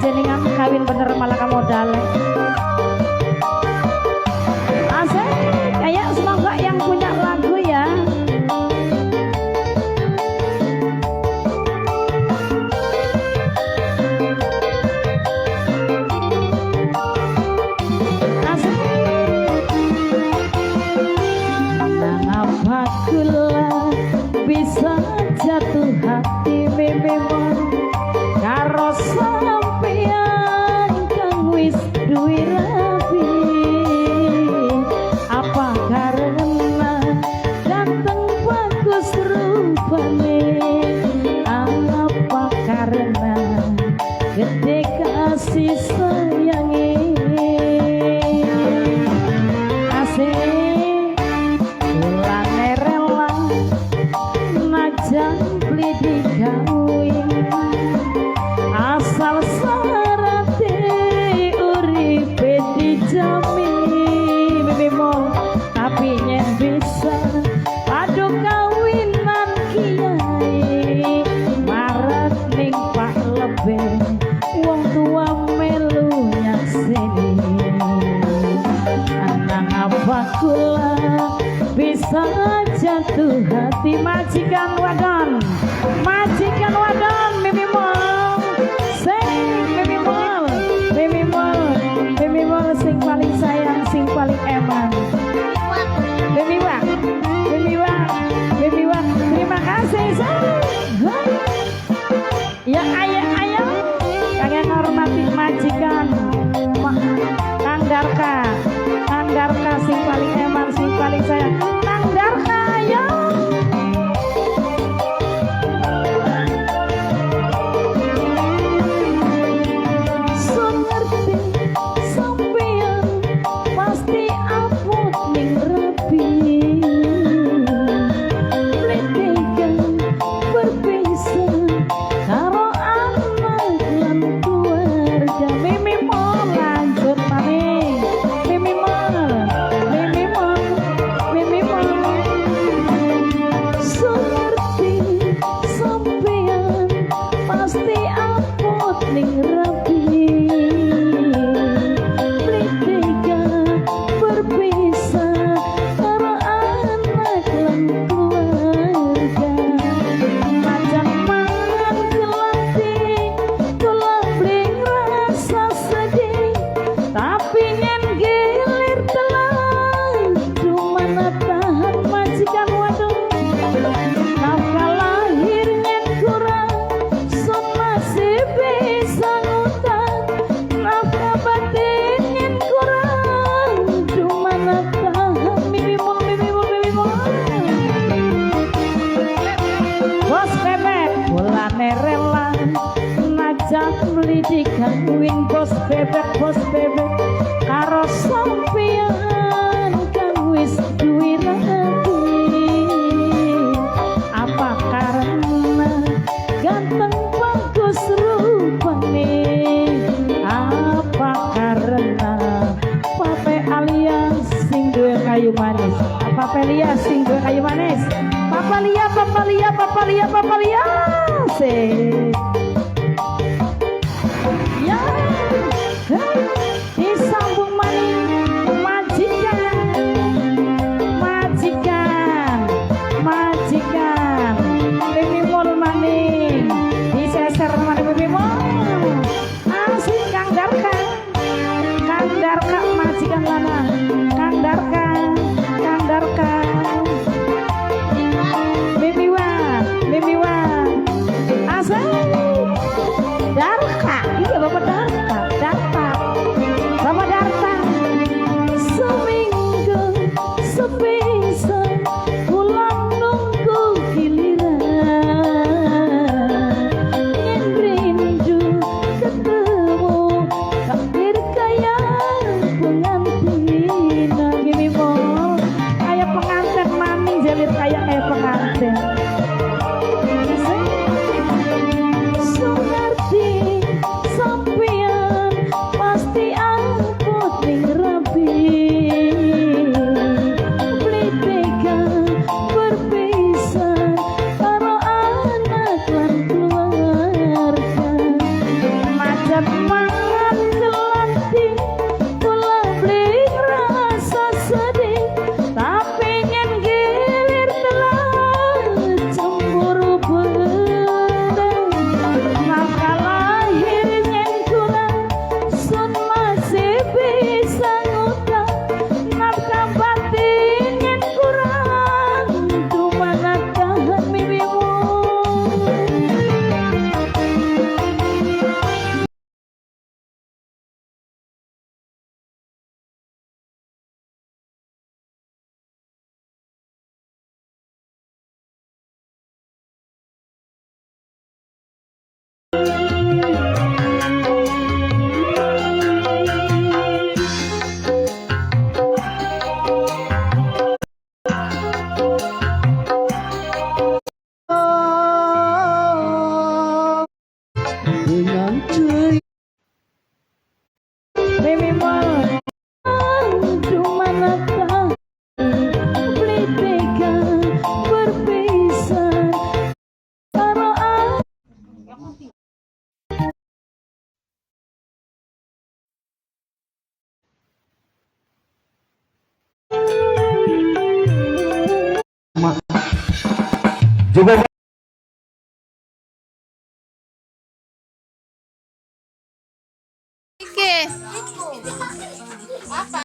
panjenengan kawin bener malah modal. Asik, kayak semoga yang punya lagu ya. Kula bisa jatuh hati memang karo sampeyan kang wis duwe rapi. Apa karena ganteng bagus rupane, apa karena gede kasih sayangi. Beli digawin asal sarate uripe dijamin memang tapi nyen bisa padu kawinan kiai maret ning pak lebe wong tua melu nyakseni anang apa kula bisa jatuh hati. Majikan wadon Mimi Mol Mimi Mol sing paling sayang, sing paling eman. Mimi Wak terima kasih ya. Ayo kalian hormati majikan Kang Darka sing paling eman, sing paling sayang. Kang Darka ayo. Beli digawin bos bebek karo sampeyan kang wis duwe rapi. Apa karena ganteng bagus rupane, apa karena pape alias sing duwe kayu manis. Pape Lia sing duwe kayu manis. Papa Lia sih. Disambung maning majikan Mimi Mol maning diseser maning Mimi Mol asik. Kang Darka majikan lana Kang Darka Mimi Wak asik. Darka iya Bapak Darka seminggu sepisa pulang nunggu giliran ingin rindu ketemu takdir kayak pengantin. Gini Mol kayak pengantin maning jalir kayak pengantin. Teman Juga